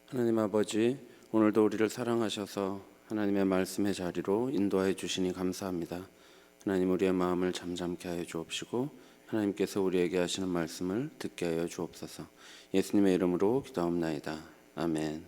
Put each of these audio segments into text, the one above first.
하나님 아버지, 오늘도 우리를 사랑하셔서 하나님의 말씀의 자리로 인도하여 주시니 감사합니다. 하나님, 우리의 마음을 잠잠케 하여 주옵시고 하나님께서 우리에게 하시는 말씀을 듣게 하여 주옵소서. 예수님의 이름으로 기도합나이다. 아멘.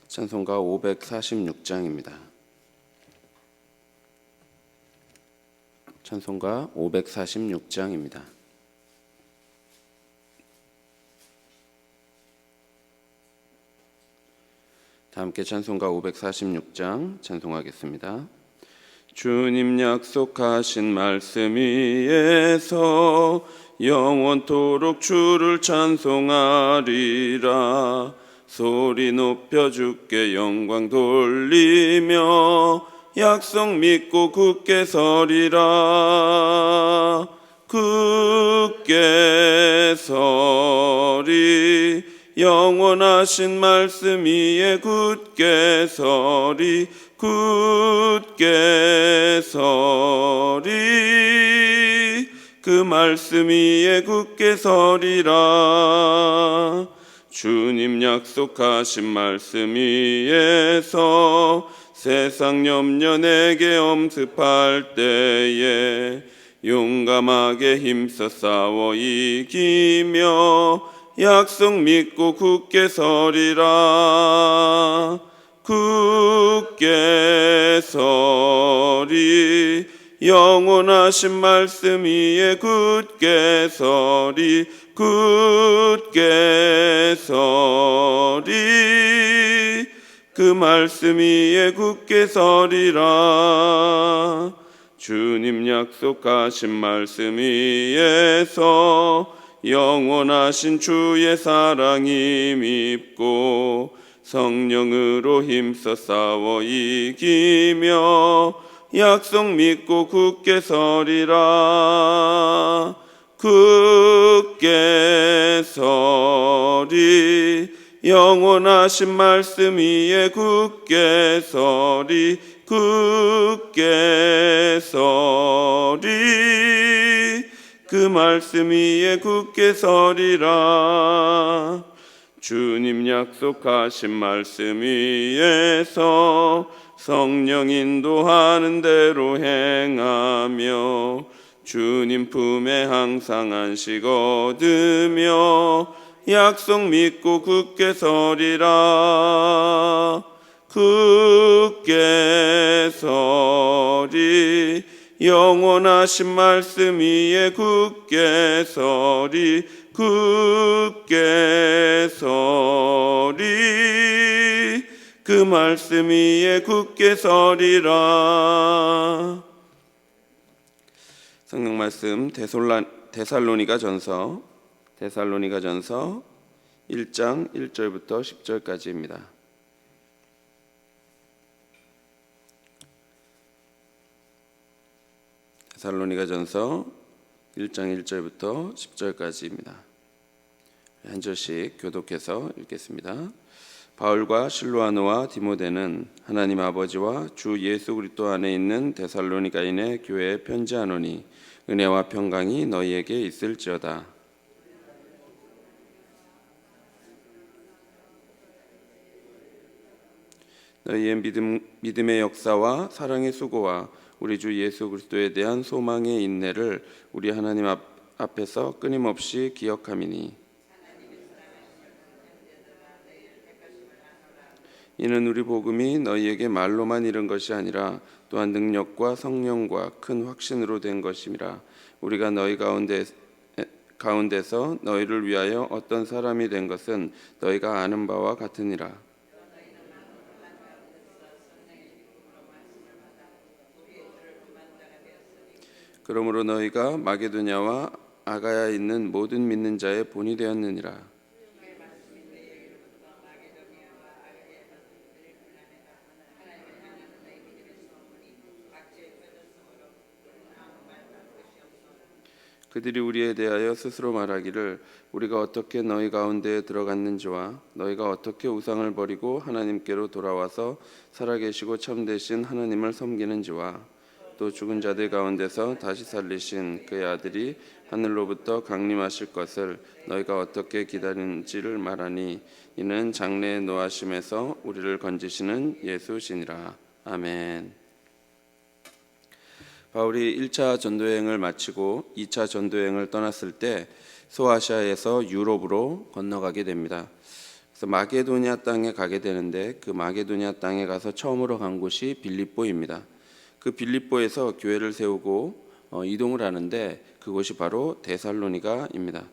찬송가 546장입니다. 찬송가 546장입니다. 다 함께 찬송가 546장 찬송하겠습니다. 주님 약속하신 말씀 위에서 영원토록 주를 찬송하리라. 소리 높여 주께 영광 돌리며 약속 믿고 굳게 서리라. 굳게 서리, 영원하신 말씀 위에 굳게 서리. 굳게 서리, 그 말씀 위에 굳게 서리라. 주님 약속하신 말씀 위에서 세상 염려 내게 엄습할 때에 용감하게 힘써 싸워 이기며 약속 믿고 굳게 서리라. 굳게 서리, 영원하신 말씀 위에 굳게 서리. 굳게 서리, 그 말씀 위에 굳게 서리라. 주님 약속하신 말씀 위에서 영원하신 주의 사랑이 밉고 성령으로 힘써 싸워 이기며 약속 믿고 굳게 서리라. 굳게 서리, 영원하신 말씀 위에 굳게 서리. 굳게 서리, 그 말씀 위에 굳게 서리라. 주님 약속하신 말씀 위에서 성령 인도하는 대로 행하며 주님 품에 항상 안식 얻으며 약속 믿고 굳게 서리라. 굳게 서리, 영원하신 말씀 위에 굳게 서리. 굳게 서리, 그 말씀 위에 굳게 서리라. 성경 말씀 데살로니가전서 1장 1절부터 10절까지입니다. 데살로니가전서 1장 1절부터 10절까지입니다. 한 절씩 교독해서 읽겠습니다. 바울과 실로아노와 디모데는 하나님 아버지와 주 예수 그리스도 안에 있는 데살로니가인의 교회에 편지하노니 은혜와 평강이 너희에게 있을지어다. 너희의 믿음의 역사와 사랑의 수고와 우리 주 예수 그리스도에 대한 소망의 인내를 우리 하나님 앞에서 끊임없이 기억함이니 이는 우리 복음이 너희에게 말로만 이른 것이 아니라 또한 능력과 성령과 큰 확신으로 된 것임이라. 우리가 너희 가운데서 너희를 위하여 어떤 사람이 된 것은 너희가 아는 바와 같으니라. 그러므로 너희가 마게도냐와 아가야에 있는 모든 믿는 자의 본이 되었느니라. 그들이 우리에 대하여 스스로 말하기를 우리가 어떻게 너희 가운데에 들어갔는지와 너희가 어떻게 우상을 버리고 하나님께로 돌아와서 살아계시고 참되신 하나님을 섬기는지와 또 죽은 자들 가운데서 다시 살리신 그의 아들이 하늘로부터 강림하실 것을 너희가 어떻게 기다리는지를 말하니 이는 장래의 노하심에서 우리를 건지시는 예수시니라. 아멘. 바울이 1차 전도여행을 마치고 2차 전도여행을 떠났을 때 소아시아에서 유럽으로 건너가게 됩니다. 그래서 마게도니아 땅에 가게 되는데 그 마게도니아 땅에 가서 처음으로 간 곳이 빌립보입니다. 그 빌립보에서 교회를 세우고 이동을 하는데 그곳이 바로 데살로니가입니다.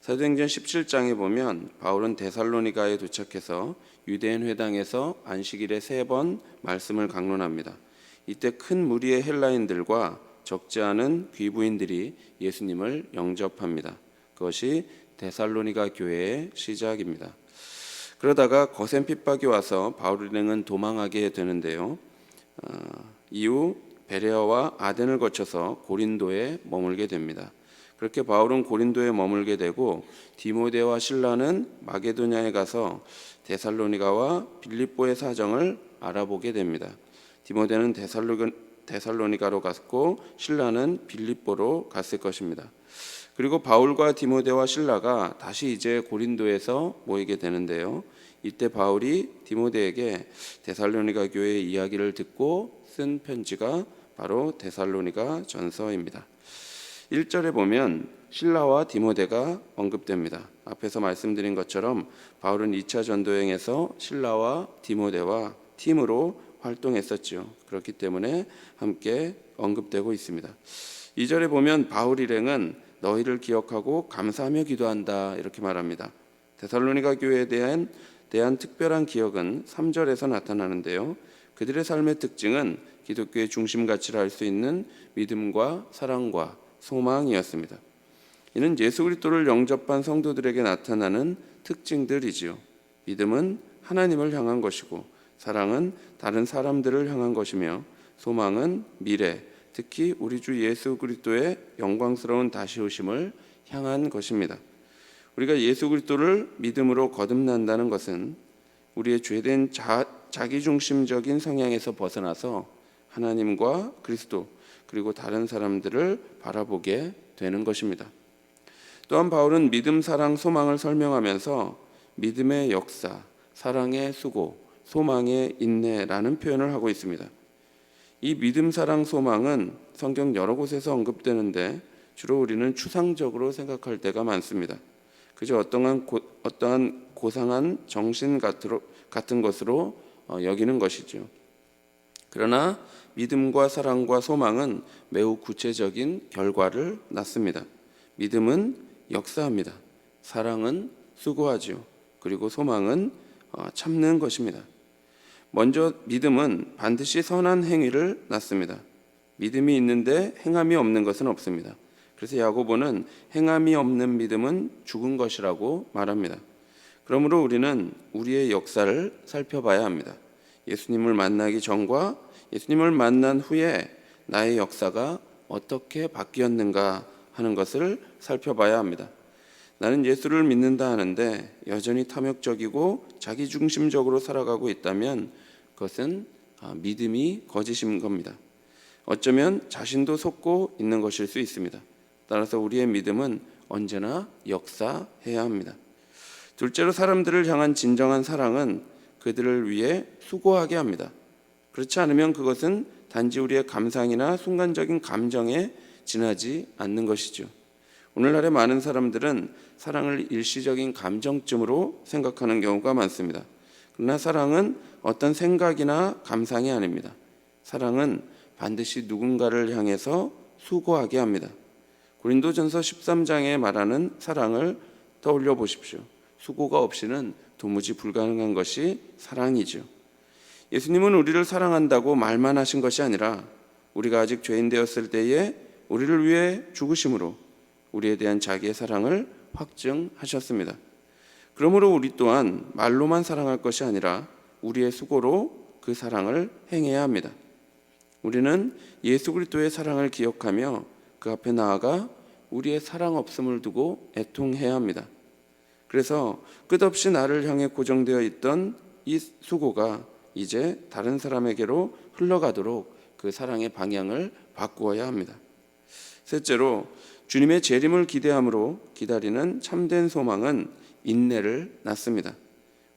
사도행전 17장에 보면 바울은 데살로니가에 도착해서 유대인 회당에서 안식일에 3번 말씀을 강론합니다. 이때 큰 무리의 헬라인들과 적지 않은 귀부인들이 예수님을 영접합니다. 그것이 데살로니가 교회의 시작입니다. 그러다가 거센 핍박이 와서 바울 일행은 도망하게 되는데요. 이후 베레아와 아덴을 거쳐서 고린도에 머물게 됩니다. 그렇게 바울은 고린도에 머물게 되고 디모데와 실라는 마게도냐에 가서 데살로니가와 빌립보의 사정을 알아보게 됩니다. 디모데는 데살로니가로 갔고 실라는 빌립보로 갔을 것입니다. 그리고 바울과 디모데와 실라가 다시 이제 고린도에서 모이게 되는데요. 이때 바울이 디모데에게 데살로니가 교회의 이야기를 듣고 쓴 편지가 바로 데살로니가 전서입니다. 1절에 보면 실라와 디모데가 언급됩니다. 앞에서 말씀드린 것처럼 바울은 2차 전도여행에서 실라와 디모데와 팀으로 활동했었죠. 그렇기 때문에 함께 언급되고 있습니다. 2절에 보면 바울 일행은 너희를 기억하고 감사하며 기도한다 이렇게 말합니다. 데살로니가 교회에 대한 특별한 기억은 3절에서 나타나는데요. 그들의 삶의 특징은 기독교의 중심 가치를 알 수 있는 믿음과 사랑과 소망이었습니다. 이는 예수 그리스도를 영접한 성도들에게 나타나는 특징들이지요. 믿음은 하나님을 향한 것이고 사랑은 다른 사람들을 향한 것이며 소망은 미래, 특히 우리 주 예수 그리스도의 영광스러운 다시 오심을 향한 것입니다. 우리가 예수 그리스도를 믿음으로 거듭난다는 것은 우리의 죄된 자기중심적인 성향에서 벗어나서 하나님과 그리스도 그리고 다른 사람들을 바라보게 되는 것입니다. 또한 바울은 믿음, 사랑, 소망을 설명하면서 믿음의 역사, 사랑의 수고, 소망의 인내라는 표현을 하고 있습니다. 이 믿음, 사랑, 소망은 성경 여러 곳에서 언급되는데 주로 우리는 추상적으로 생각할 때가 많습니다. 그저 어떠한 고상한 정신 같은 것으로 여기는 것이죠. 그러나 믿음과 사랑과 소망은 매우 구체적인 결과를 낳습니다. 믿음은 역사합니다. 사랑은 수고하죠. 그리고 소망은 참는 것입니다. 먼저 믿음은 반드시 선한 행위를 낳습니다. 믿음이 있는데 행함이 없는 것은 없습니다. 그래서 야고보는 행함이 없는 믿음은 죽은 것이라고 말합니다. 그러므로 우리는 우리의 역사를 살펴봐야 합니다. 예수님을 만나기 전과 예수님을 만난 후에 나의 역사가 어떻게 바뀌었는가 하는 것을 살펴봐야 합니다. 나는 예수를 믿는다 하는데 여전히 탐욕적이고 자기중심적으로 살아가고 있다면 그것은 믿음이 거짓인 겁니다. 어쩌면 자신도 속고 있는 것일 수 있습니다. 따라서 우리의 믿음은 언제나 역사해야 합니다. 둘째로 사람들을 향한 진정한 사랑은 그들을 위해 수고하게 합니다. 그렇지 않으면 그것은 단지 우리의 감상이나 순간적인 감정에 지나지 않는 것이죠. 오늘날의 많은 사람들은 사랑을 일시적인 감정쯤으로 생각하는 경우가 많습니다. 그러나 사랑은 어떤 생각이나 감상이 아닙니다. 사랑은 반드시 누군가를 향해서 수고하게 합니다. 고린도전서 13장에 말하는 사랑을 떠올려 보십시오. 수고가 없이는 도무지 불가능한 것이 사랑이죠. 예수님은 우리를 사랑한다고 말만 하신 것이 아니라 우리가 아직 죄인 되었을 때에 우리를 위해 죽으심으로 우리에 대한 자기의 사랑을 확증하셨습니다. 그러므로 우리 또한 말로만 사랑할 것이 아니라 우리의 수고로 그 사랑을 행해야 합니다. 우리는 예수 그리스도의 사랑을 기억하며 그 앞에 나아가 우리의 사랑 없음을 두고 애통해야 합니다. 그래서 끝없이 나를 향해 고정되어 있던 이 수고가 이제 다른 사람에게로 흘러가도록 그 사랑의 방향을 바꾸어야 합니다. 셋째로, 주님의 재림을 기대함으로 기다리는 참된 소망은 인내를 낳습니다.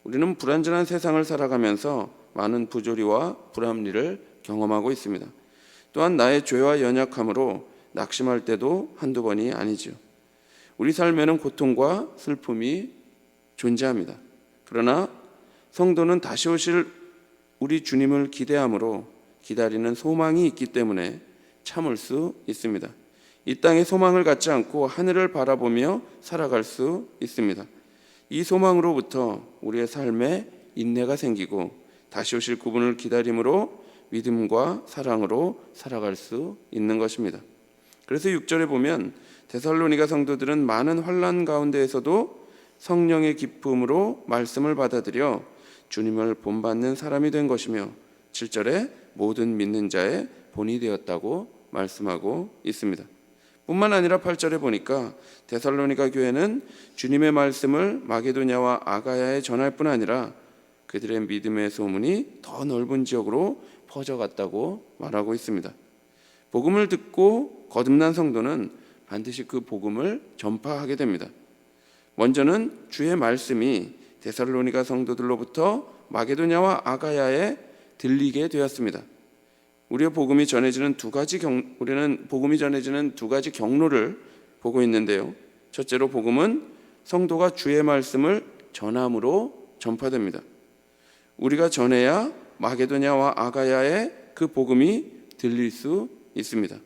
우리는 불완전한 세상을 살아가면서 많은 부조리와 불합리를 경험하고 있습니다. 또한 나의 죄와 연약함으로 낙심할 때도 한두 번이 아니죠. 우리 삶에는 고통과 슬픔이 존재합니다. 그러나 성도는 다시 오실 우리 주님을 기대함으로 기다리는 소망이 있기 때문에 참을 수 있습니다. 이 땅에 소망을 갖지 않고 하늘을 바라보며 살아갈 수 있습니다. 이 소망으로부터 우리의 삶에 인내가 생기고 다시 오실 그분을 기다림으로 믿음과 사랑으로 살아갈 수 있는 것입니다. 그래서 6절에 보면 데살로니가 성도들은 많은 환난 가운데에서도 성령의 기쁨으로 말씀을 받아들여 주님을 본받는 사람이 된 것이며 7절에 모든 믿는 자의 본이 되었다고 말씀하고 있습니다. 뿐만 아니라 8절에 보니까 데살로니가 교회는 주님의 말씀을 마게도냐와 아가야에 전할 뿐 아니라 그들의 믿음의 소문이 더 넓은 지역으로 퍼져갔다고 말하고 있습니다. 복음을 듣고 거듭난 성도는 반드시 그 복음을 전파하게 됩니다. 먼저는 주의 말씀이 데살로니가 성도들로부터 마게도냐와 아가야에 들리게 되었습니다. 우리는 복음이 전해지는 두 가지 경로를 보고 있는데요. 첫째로 복음은 성도가 주의 말씀을 전함으로 전파됩니다. 우리가 전해야 마게도냐와 아가야에 그 복음이 들릴 수 있습니다.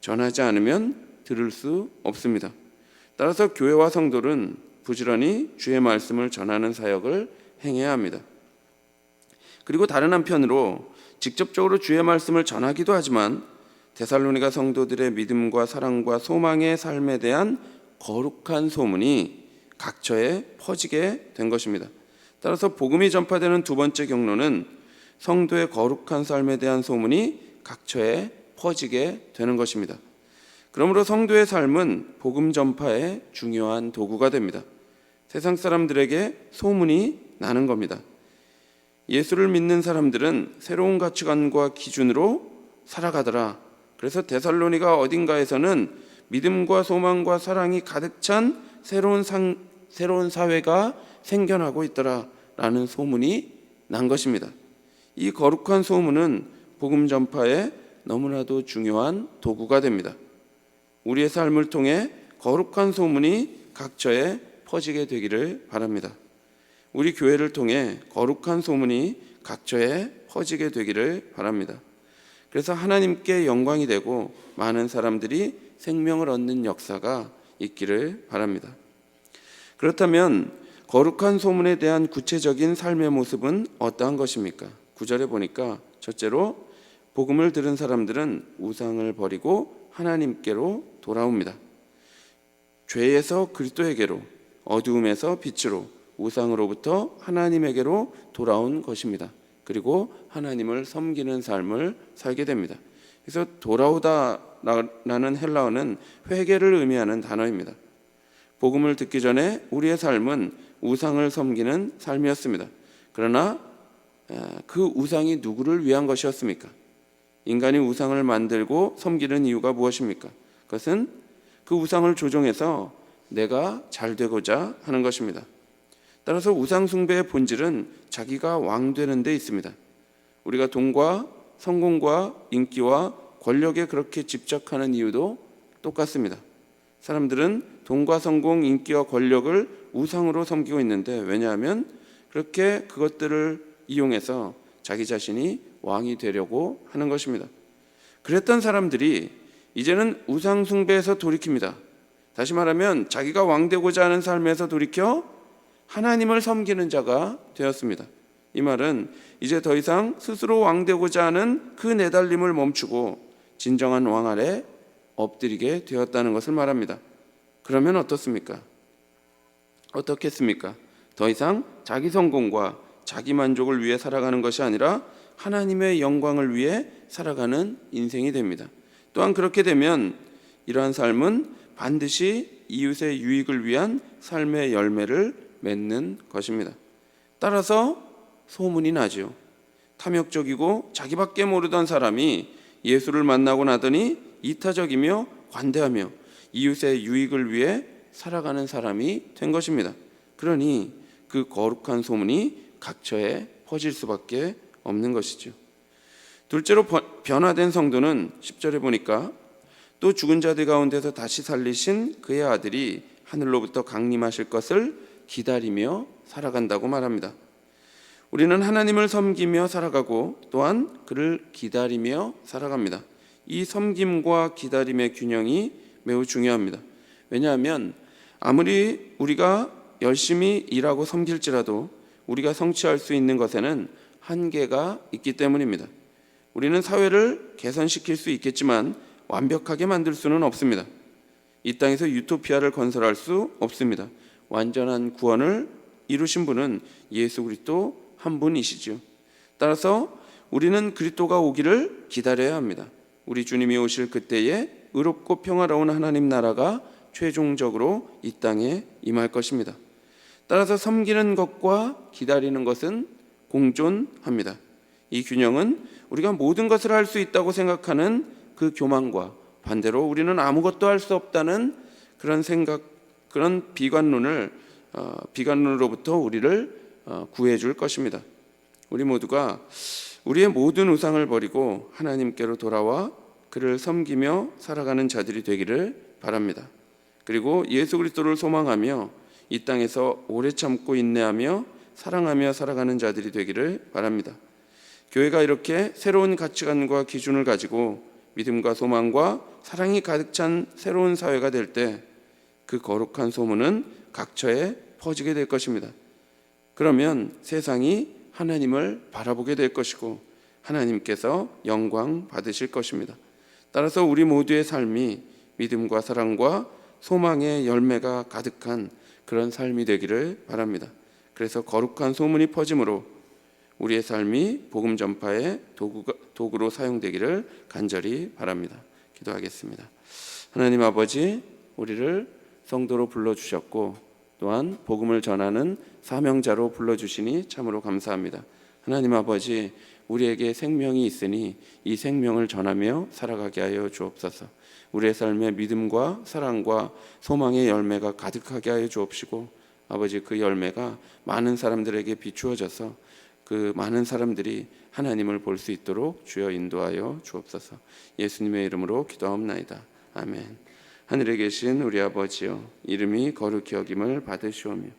전하지 않으면 들을 수 없습니다. 따라서 교회와 성도는 부지런히 주의 말씀을 전하는 사역을 행해야 합니다. 그리고 다른 한편으로 직접적으로 주의 말씀을 전하기도 하지만 데살로니가 성도들의 믿음과 사랑과 소망의 삶에 대한 거룩한 소문이 각처에 퍼지게 된 것입니다. 따라서 복음이 전파되는 두 번째 경로는 성도의 거룩한 삶에 대한 소문이 각처에 퍼지게 되는 것입니다. 그러므로 성도의 삶은 복음 전파의 중요한 도구가 됩니다. 세상 사람들에게 소문이 나는 겁니다. 예수를 믿는 사람들은 새로운 가치관과 기준으로 살아가더라. 그래서 데살로니가 어딘가에서는 믿음과 소망과 사랑이 가득 찬 새로운 사회가 생겨나고 있더라 라는 소문이 난 것입니다. 이 거룩한 소문은 복음 전파에 너무나도 중요한 도구가 됩니다. 우리의 삶을 통해 거룩한 소문이 각처에 퍼지게 되기를 바랍니다. 우리 교회를 통해 거룩한 소문이 각처에 퍼지게 되기를 바랍니다. 그래서 하나님께 영광이 되고 많은 사람들이 생명을 얻는 역사가 있기를 바랍니다. 그렇다면 거룩한 소문에 대한 구체적인 삶의 모습은 어떠한 것입니까? 9절에 보니까 첫째로 복음을 들은 사람들은 우상을 버리고 하나님께로 돌아옵니다. 죄에서 그리스도에게로, 어두움에서 빛으로, 우상으로부터 하나님에게로 돌아온 것입니다. 그리고 하나님을 섬기는 삶을 살게 됩니다. 그래서 돌아오다라는 헬라어는 회개를 의미하는 단어입니다. 복음을 듣기 전에 우리의 삶은 우상을 섬기는 삶이었습니다. 그러나 그 우상이 누구를 위한 것이었습니까? 인간이 우상을 만들고 섬기는 이유가 무엇입니까? 그것은 그 우상을 조종해서 내가 잘 되고자 하는 것입니다. 따라서 우상 숭배의 본질은 자기가 왕 되는 데 있습니다. 우리가 돈과 성공과 인기와 권력에 그렇게 집착하는 이유도 똑같습니다. 사람들은 돈과 성공, 인기와 권력을 우상으로 섬기고 있는데, 왜냐하면 그렇게 그것들을 이용해서 자기 자신이 왕이 되려고 하는 것입니다. 그랬던 사람들이 이제는 우상 숭배에서 돌이킵니다. 다시 말하면 자기가 왕 되고자 하는 삶에서 돌이켜 하나님을 섬기는 자가 되었습니다. 이 말은 이제 더 이상 스스로 왕 되고자 하는 그 내달림을 멈추고 진정한 왕 아래 엎드리게 되었다는 것을 말합니다. 그러면 어떻습니까? 어떻겠습니까? 더 이상 자기 성공과 자기 만족을 위해 살아가는 것이 아니라 하나님의 영광을 위해 살아가는 인생이 됩니다. 또한 그렇게 되면 이러한 삶은 반드시 이웃의 유익을 위한 삶의 열매를 맺는 것입니다. 따라서 소문이 나죠. 탐욕적이고 자기밖에 모르던 사람이 예수를 만나고 나더니 이타적이며 관대하며 이웃의 유익을 위해 살아가는 사람이 된 것입니다. 그러니 그 거룩한 소문이 각처에 퍼질 수밖에 없는 것이죠. 둘째로 변화된 성도는 10절에 보니까 또 죽은 자들 가운데서 다시 살리신 그의 아들이 하늘로부터 강림하실 것을 기다리며 살아간다고 말합니다. 우리는 하나님을 섬기며 살아가고 또한 그를 기다리며 살아갑니다. 이 섬김과 기다림의 균형이 매우 중요합니다. 왜냐하면 아무리 우리가 열심히 일하고 섬길지라도 우리가 성취할 수 있는 것에는 한계가 있기 때문입니다. 우리는 사회를 개선시킬 수 있겠지만 완벽하게 만들 수는 없습니다. 이 땅에서 유토피아를 건설할 수 없습니다. 완전한 구원을 이루신 분은 예수 그리스도 한 분이시죠. 따라서 우리는 그리스도가 오기를 기다려야 합니다. 우리 주님이 오실 그때에 의롭고 평화로운 하나님 나라가 최종적으로 이 땅에 임할 것입니다. 따라서 섬기는 것과 기다리는 것은 공존합니다. 이 균형은 우리가 모든 것을 할 수 있다고 생각하는 그 교만과 반대로 우리는 아무것도 할 수 없다는 그런 생각, 그런 비관론으로부터 우리를 구해줄 것입니다. 우리 모두가 우리의 모든 우상을 버리고 하나님께로 돌아와 그를 섬기며 살아가는 자들이 되기를 바랍니다. 그리고 예수 그리스도를 소망하며 이 땅에서 오래 참고 인내하며 사랑하며 살아가는 자들이 되기를 바랍니다. 교회가 이렇게 새로운 가치관과 기준을 가지고 믿음과 소망과 사랑이 가득 찬 새로운 사회가 될 때 그 거룩한 소문은 각처에 퍼지게 될 것입니다. 그러면 세상이 하나님을 바라보게 될 것이고 하나님께서 영광 받으실 것입니다. 따라서 우리 모두의 삶이 믿음과 사랑과 소망의 열매가 가득한 그런 삶이 되기를 바랍니다. 그래서 거룩한 소문이 퍼짐으로 우리의 삶이 복음 전파의 도구로 사용되기를 간절히 바랍니다. 기도하겠습니다. 하나님 아버지, 우리를 성도로 불러주셨고 또한 복음을 전하는 사명자로 불러주시니 참으로 감사합니다. 하나님 아버지, 우리에게 생명이 있으니 이 생명을 전하며 살아가게 하여 주옵소서. 우리의 삶에 믿음과 사랑과 소망의 열매가 가득하게 하여 주옵시고 아버지, 그 열매가 많은 사람들에게 비추어져서 그 많은 사람들이 하나님을 볼 수 있도록 주여 인도하여 주옵소서. 예수님의 이름으로 기도하옵나이다. 아멘. 하늘에 계신 우리 아버지여, 이름이 거룩히 여김을 받으시오며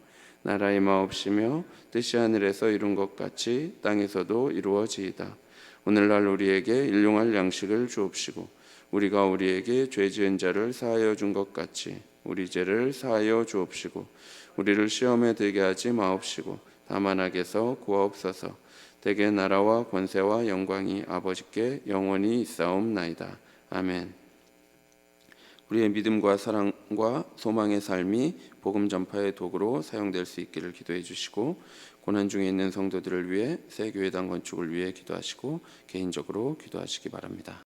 나라의 마옵시며 뜻이 하늘에서 이룬 것 같이 땅에서도 이루어지이다. 오늘날 우리에게 일용할 양식을 주옵시고 우리가 우리에게 죄 지은 자를 사하여 준 것 같이 우리 죄를 사하여 주옵시고 우리를 시험에 들게 하지 마옵시고 다만 악에서 구하옵소서. 대개 나라와 권세와 영광이 아버지께 영원히 있사옵나이다. 아멘. 우리의 믿음과 사랑과 소망의 삶이 복음 전파의 도구로 사용될 수 있기를 기도해 주시고 고난 중에 있는 성도들을 위해 새 교회당 건축을 위해 기도하시고 개인적으로 기도하시기 바랍니다.